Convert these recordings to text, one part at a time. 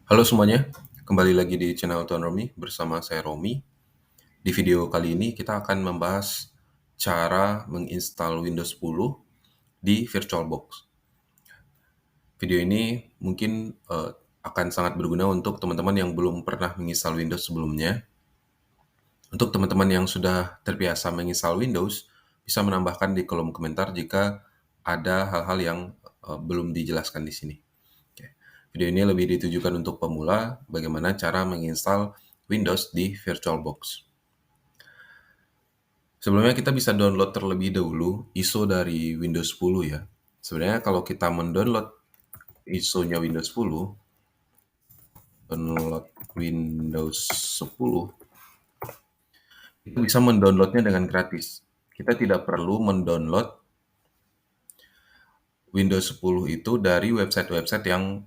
Halo semuanya, kembali lagi di channel Tuan Romi bersama saya Romi. Di video kali ini kita akan membahas cara menginstal Windows 10 di VirtualBox. Video ini mungkin akan sangat berguna untuk teman-teman yang belum pernah menginstal Windows sebelumnya. Untuk teman-teman yang sudah terbiasa menginstal Windows, bisa menambahkan di kolom komentar jika ada hal-hal yang belum dijelaskan di sini. Oke. Video ini lebih ditujukan untuk pemula, bagaimana cara menginstal Windows di VirtualBox. Sebelumnya kita bisa download terlebih dahulu ISO dari Windows 10 ya. Sebenarnya kalau kita mendownload ISO-nya Windows 10, download Windows 10, itu bisa mendownloadnya dengan gratis. Kita tidak perlu mendownload Windows 10 itu dari website-website yang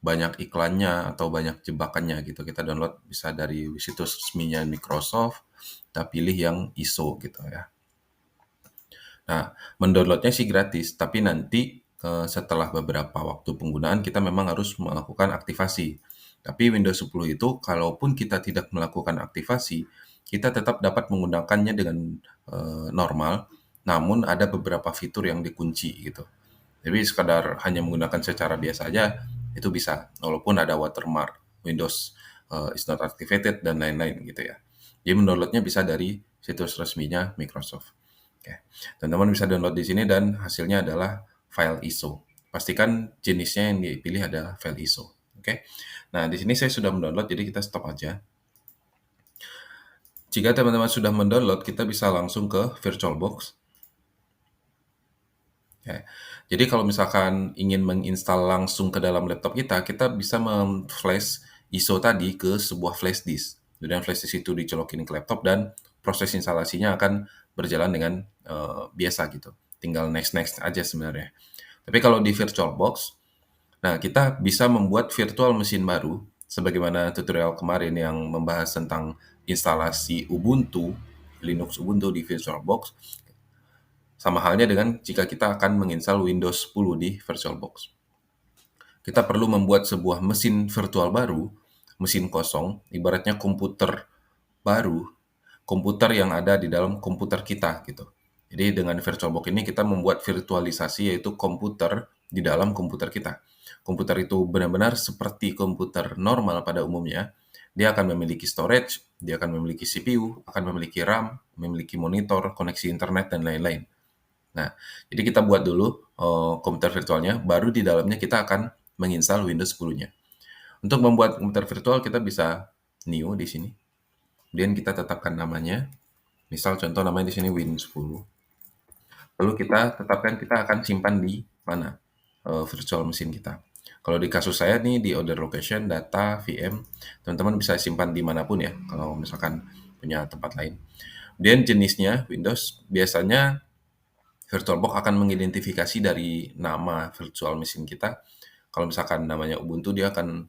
banyak iklannya atau banyak jebakannya gitu. Kita download bisa dari situs resminya Microsoft, kita pilih yang ISO gitu ya. Nah, mendownloadnya sih gratis, tapi nanti setelah beberapa waktu penggunaan kita memang harus melakukan aktivasi. Tapi Windows 10 itu kalaupun kita tidak melakukan aktivasi, kita tetap dapat menggunakannya dengan normal, namun ada beberapa fitur yang dikunci gitu. Jadi sekadar hanya menggunakan secara biasa aja itu bisa, walaupun ada watermark, Windows is not activated dan lain-lain gitu ya. Jadi mendownloadnya bisa dari situs resminya Microsoft. Oke. Teman-teman bisa download di sini dan hasilnya adalah file ISO. Pastikan jenisnya yang dipilih adalah file ISO. Oke. Nah, di sini saya sudah mendownload, jadi kita stop aja. Jika teman-teman sudah mendownload, kita bisa langsung ke VirtualBox. Oke. Jadi kalau misalkan ingin menginstal langsung ke dalam laptop kita, kita bisa memflash ISO tadi ke sebuah flash disk. Kemudian flash disk itu dicolokin ke laptop dan proses instalasinya akan berjalan dengan biasa gitu. Tinggal next-next aja sebenarnya. Tapi kalau di VirtualBox, nah kita bisa membuat virtual mesin baru, sebagaimana tutorial kemarin yang membahas tentang instalasi Ubuntu, Linux Ubuntu di VirtualBox. Sama halnya dengan jika kita akan menginstal Windows 10 di VirtualBox. Kita perlu membuat sebuah mesin virtual baru, mesin kosong, ibaratnya komputer baru, komputer yang ada di dalam komputer kita gitu. Jadi dengan VirtualBox ini kita membuat virtualisasi yaitu komputer di dalam komputer kita. Komputer itu benar-benar seperti komputer normal pada umumnya. Dia akan memiliki storage, dia akan memiliki CPU, akan memiliki RAM, memiliki monitor, koneksi internet, dan lain-lain. Nah, jadi kita buat dulu komputer virtualnya, baru di dalamnya kita akan menginstal Windows 10-nya. Untuk membuat komputer virtual kita bisa new di sini. Kemudian kita tetapkan namanya. Misal contoh namanya di sini Win 10. Lalu kita tetapkan kita akan simpan di mana virtual mesin kita. Kalau di kasus saya nih di order location, data, VM, teman-teman bisa simpan dimanapun ya. Kalau misalkan punya tempat lain. Kemudian jenisnya Windows biasanya VirtualBox akan mengidentifikasi dari nama virtual machine kita. Kalau misalkan namanya Ubuntu, dia akan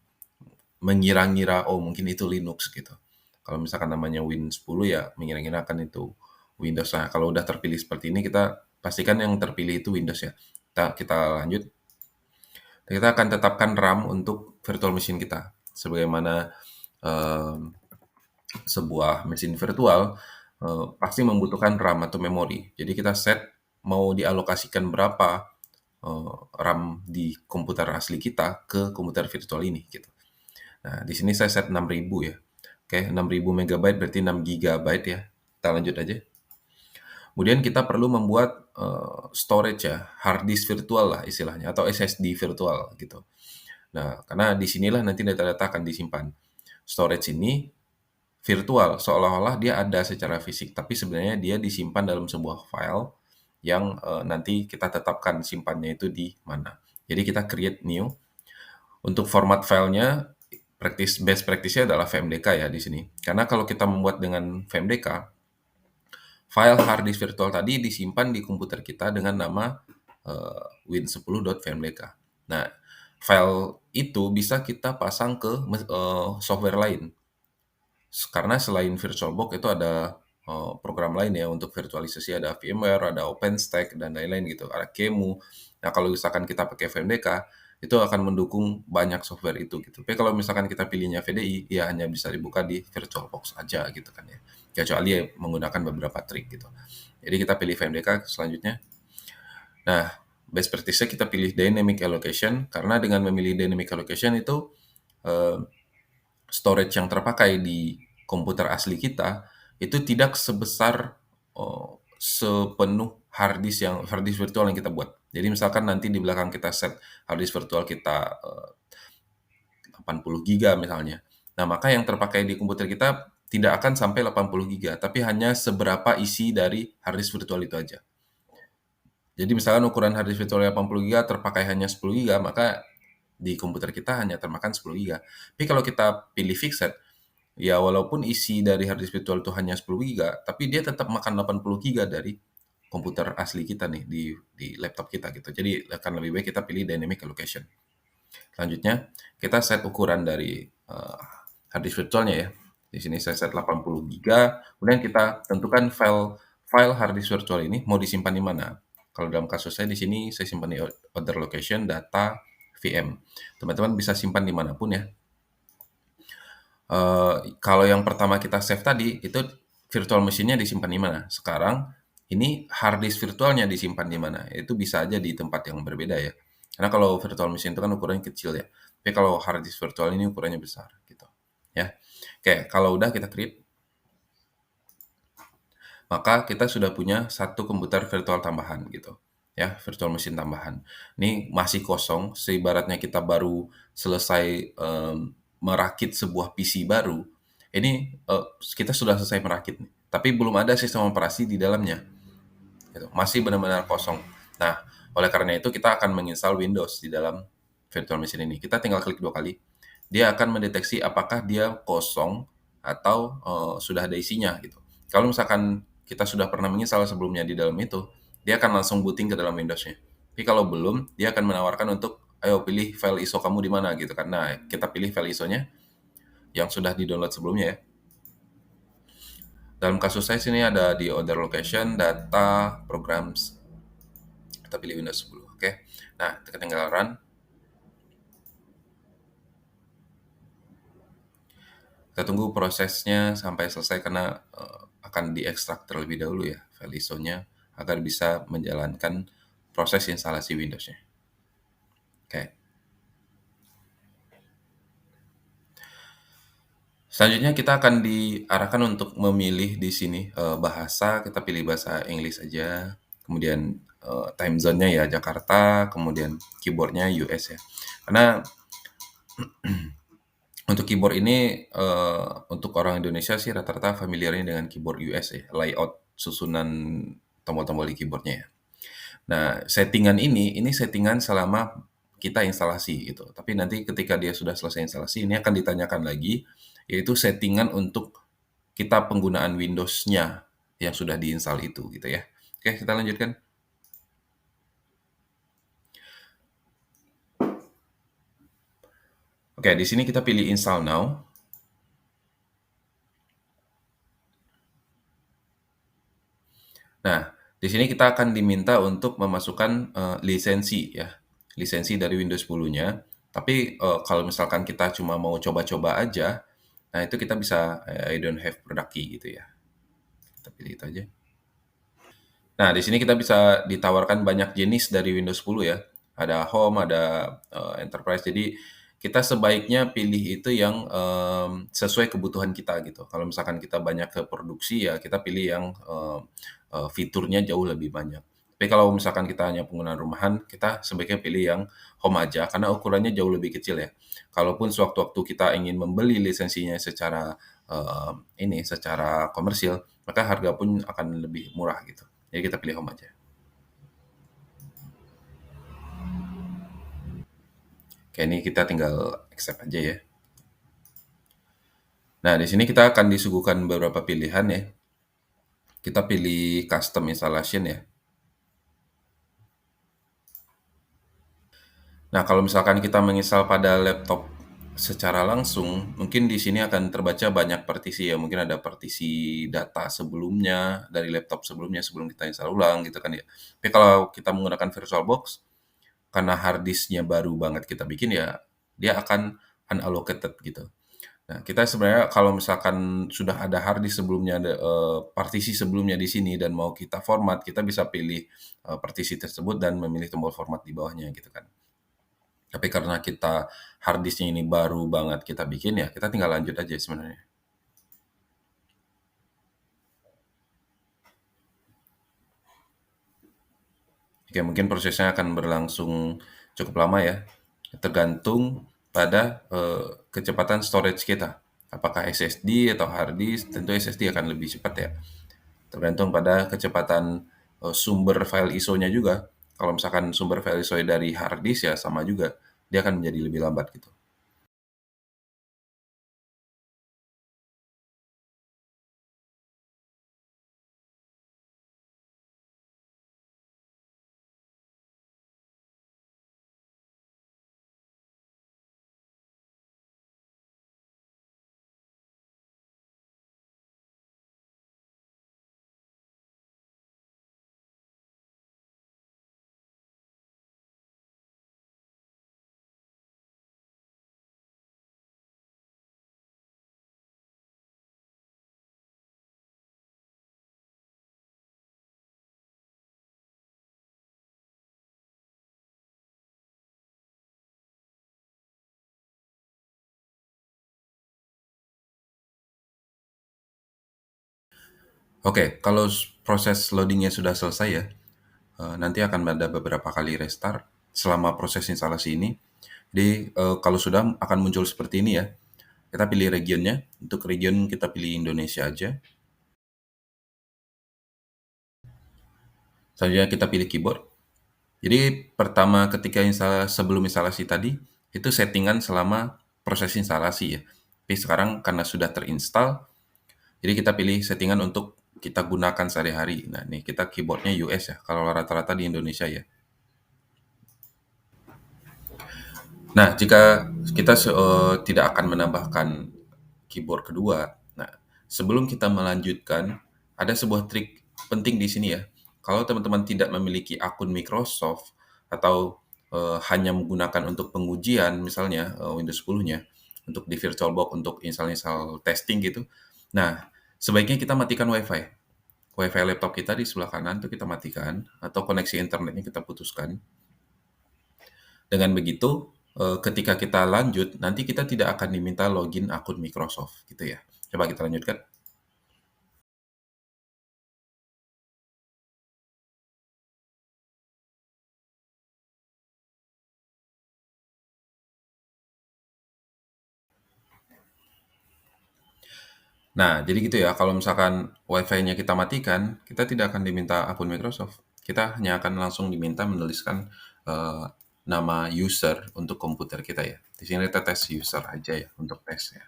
mengira-ngira, oh mungkin itu Linux gitu. Kalau misalkan namanya Win 10 ya mengira-ngira akan itu Windows. Nah, kalau udah terpilih seperti ini, kita pastikan yang terpilih itu Windows ya. Kita lanjut. Kita akan tetapkan RAM untuk virtual machine kita. Sebagaimana um, sebuah mesin virtual pasti membutuhkan RAM atau memori. Jadi kita set mau dialokasikan berapa RAM di komputer asli kita ke komputer virtual ini gitu. Nah, di sini saya set 6000 ya. Oke, 6000 megabyte berarti 6 gigabyte ya. Kita lanjut aja. Kemudian kita perlu membuat storage ya, hard disk virtual lah istilahnya atau SSD virtual gitu. Nah, karena di sinilah nanti data-data akan disimpan. Storage ini virtual, seolah-olah dia ada secara fisik, tapi sebenarnya dia disimpan dalam sebuah file yang nanti kita tetapkan simpannya itu di mana. Jadi kita create new. Untuk format filenya, best practice-nya adalah VMDK ya di sini. Karena kalau kita membuat dengan VMDK, file hard disk virtual tadi disimpan di komputer kita dengan nama win10.vmdk. Nah, file itu bisa kita pasang ke software lain. Karena selain VirtualBox itu ada program lain ya untuk virtualisasi, ada VMware, ada OpenStack dan lain-lain gitu, ada QEMU. Nah, kalau misalkan kita pakai VMDK, itu akan mendukung banyak software itu gitu. Tapi kalau misalkan kita pilihnya VDI, ya hanya bisa dibuka di VirtualBox aja gitu kan ya. Kecuali ya menggunakan beberapa trik gitu. Jadi kita pilih VMDK selanjutnya. Nah, best practice-nya kita pilih dynamic allocation karena dengan memilih dynamic allocation itu eh, storage yang terpakai di komputer asli kita itu tidak sebesar sepenuh hard disk virtual yang kita buat. Jadi misalkan nanti di belakang kita set hard disk virtual kita 80 giga misalnya. Nah, maka yang terpakai di komputer kita tidak akan sampai 80 giga, tapi hanya seberapa isi dari hard disk virtual itu aja. Jadi misalkan ukuran hard disk virtual 80 giga terpakai hanya 10 giga, maka di komputer kita hanya termakan 10 giga. Tapi kalau kita pilih fixed, ya walaupun isi dari hard disk virtual itu hanya 10 giga, tapi dia tetap makan 80 giga dari komputer asli kita nih di laptop kita gitu. Jadi akan lebih baik kita pilih dynamic allocation. Selanjutnya, kita set ukuran dari hard disk virtualnya ya. Di sini saya set 80 giga, kemudian kita tentukan file hard disk virtual ini mau disimpan di mana. Kalau dalam kasus saya di sini saya simpan di other location data VM. Teman-teman bisa simpan dimanapun ya. Kalau yang pertama kita save tadi itu virtual machine-nya disimpan di mana. Sekarang ini hard disk virtualnya disimpan di mana. Itu bisa aja di tempat yang berbeda ya. Karena kalau virtual machine itu kan ukurannya kecil ya. Tapi kalau hard disk virtual ini ukurannya besar gitu. Ya. Oke, kalau udah kita create, maka kita sudah punya satu komputer virtual tambahan gitu. Ya, virtual machine tambahan. Ini masih kosong, seibaratnya kita baru selesai merakit sebuah PC baru. Ini kita sudah selesai merakit nih, tapi belum ada sistem operasi di dalamnya. Gitu. Masih benar-benar kosong. Nah, oleh karena itu kita akan menginstal Windows di dalam virtual machine ini. Kita tinggal klik 2 kali, dia akan mendeteksi apakah dia kosong atau sudah ada isinya gitu. Kalau misalkan kita sudah pernah menginstal sebelumnya di dalam itu, dia akan langsung booting ke dalam Windows-nya. Tapi kalau belum, dia akan menawarkan untuk ayo pilih file ISO kamu di mana gitu kan. Nah, kita pilih file ISO-nya yang sudah di-download sebelumnya ya. Dalam kasus saya sini ada di other location, data, programs. Kita pilih Windows 10, oke. Nah, kita tinggal run. Kita tunggu prosesnya sampai selesai karena akan diekstrak terlebih dahulu ya file ISO-nya agar bisa menjalankan proses instalasi Windows-nya. Oke. Selanjutnya kita akan diarahkan untuk memilih di sini bahasa, kita pilih bahasa Inggris aja. Kemudian time zone-nya ya Jakarta, kemudian keyboard-nya US ya. Karena untuk keyboard ini untuk orang Indonesia sih rata-rata familiarnya dengan keyboard US ya, layout susunan tombol-tombol di keyboard-nya ya. Nah, settingan ini settingan selama kita instalasi gitu. Tapi nanti ketika dia sudah selesai instalasi, ini akan ditanyakan lagi, yaitu settingan untuk kita penggunaan Windows-nya yang sudah diinstal itu gitu ya. Oke, kita lanjutkan. Oke, di sini kita pilih install now. Nah, di sini kita akan diminta untuk memasukkan lisensi ya, lisensi dari Windows 10-nya. Tapi kalau misalkan kita cuma mau coba-coba aja, nah itu kita bisa I don't have product key gitu ya. Kita pilih itu aja. Nah, di sini kita bisa ditawarkan banyak jenis dari Windows 10 ya. Ada Home, ada Enterprise. Jadi kita sebaiknya pilih itu yang sesuai kebutuhan kita gitu. Kalau misalkan kita banyak ke produksi ya kita pilih yang fiturnya jauh lebih banyak. Tapi kalau misalkan kita hanya penggunaan rumahan, kita sebaiknya pilih yang Home aja karena ukurannya jauh lebih kecil ya. Kalaupun sewaktu-waktu kita ingin membeli lisensinya secara secara komersil, maka harga pun akan lebih murah gitu. Jadi kita pilih Home aja. Oke, ini kita tinggal accept aja ya. Nah, di sini kita akan disuguhkan beberapa pilihan ya. Kita pilih custom installation ya. Nah, kalau misalkan kita menginstal pada laptop secara langsung, mungkin di sini akan terbaca banyak partisi ya. Mungkin ada partisi data sebelumnya dari laptop sebelumnya sebelum kita install ulang gitu kan ya. Tapi kalau kita menggunakan VirtualBox, karena hard disk-nya baru banget kita bikin ya, dia akan unallocated gitu. Nah, kita sebenarnya kalau misalkan sudah ada hard disk sebelumnya, ada, partisi sebelumnya di sini dan mau kita format, kita bisa pilih, partisi tersebut dan memilih tombol format di bawahnya gitu kan. Tapi karena kita hard disk-nya ini baru banget kita bikin, ya kita tinggal lanjut aja sebenarnya. Oke, mungkin prosesnya akan berlangsung cukup lama ya, tergantung pada, kecepatan storage kita. Apakah SSD atau hard disk, tentu SSD akan lebih cepat ya. Tergantung pada kecepatan, sumber file ISO-nya juga. Kalau misalkan sumber file ISO dari hard disk ya sama juga, dia akan menjadi lebih lambat gitu. Oke, kalau proses loading-nya sudah selesai ya, nanti akan ada beberapa kali restart selama proses instalasi ini. Jadi, kalau sudah akan muncul seperti ini ya, kita pilih regionnya, untuk region kita pilih Indonesia aja. Selanjutnya kita pilih keyboard. Jadi pertama ketika sebelum instalasi tadi, itu settingan selama proses instalasi ya. Tapi sekarang karena sudah terinstall, jadi kita pilih settingan untuk kita gunakan sehari-hari. Nah, ini kita keyboardnya US ya, kalau rata-rata di Indonesia ya. Nah, jika kita tidak akan menambahkan keyboard kedua, nah sebelum kita melanjutkan, ada sebuah trik penting di sini ya. Kalau teman-teman tidak memiliki akun Microsoft atau hanya menggunakan untuk pengujian, misalnya Windows 10-nya, untuk di VirtualBox untuk install testing gitu. Nah, sebaiknya kita matikan WiFi. WiFi laptop kita di sebelah kanan tuh kita matikan, atau koneksi internetnya kita putuskan. Dengan begitu, ketika kita lanjut, nanti kita tidak akan diminta login akun Microsoft, gitu ya. Coba kita lanjutkan. Nah, jadi gitu ya, kalau misalkan WiFi-nya kita matikan, kita tidak akan diminta akun Microsoft. Kita hanya akan langsung diminta menuliskan, eee, nama user untuk komputer kita ya. Di sini kita tes user aja ya, untuk tesnya.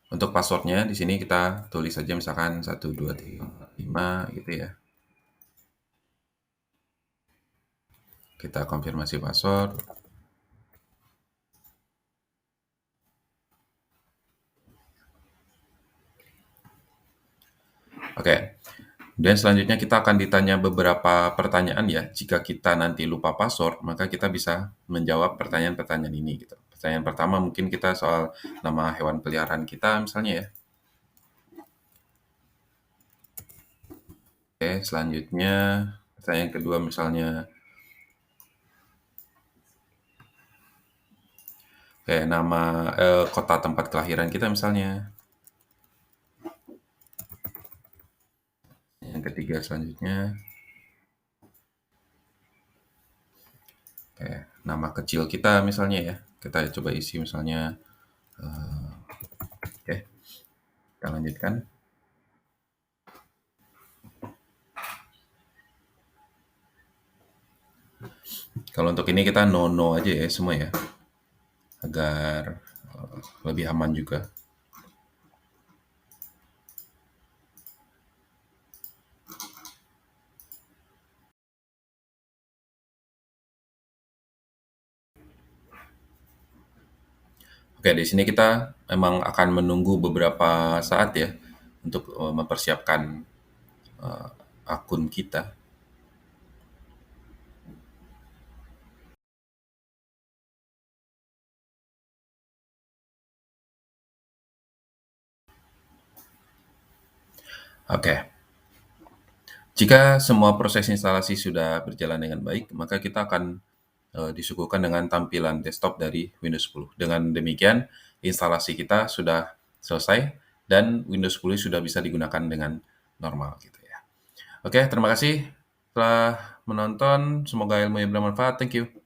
Untuk password-nya di sini kita tulis saja misalkan 123456 gitu ya. Kita konfirmasi password. Oke. Dan selanjutnya kita akan ditanya beberapa pertanyaan ya. Jika kita nanti lupa password, maka kita bisa menjawab pertanyaan-pertanyaan ini gitu. Pertanyaan pertama mungkin kita soal nama hewan peliharaan kita misalnya ya. Oke, selanjutnya pertanyaan kedua misalnya, kayak nama, kota tempat kelahiran kita misalnya. Yang ketiga selanjutnya, kayak nama kecil kita misalnya ya. Kita coba isi misalnya, oke, kita lanjutkan. Kalau untuk ini kita no aja ya semua ya, agar lebih aman juga. Oke, di sini kita memang akan menunggu beberapa saat ya untuk mempersiapkan akun kita. Oke. Jika semua proses instalasi sudah berjalan dengan baik, maka kita akan disuguhkan dengan tampilan desktop dari Windows 10. Dengan demikian, instalasi kita sudah selesai dan Windows 10 sudah bisa digunakan dengan normal gitu ya. Oke, terima kasih telah menonton. Semoga ilmu yang bermanfaat. Thank you.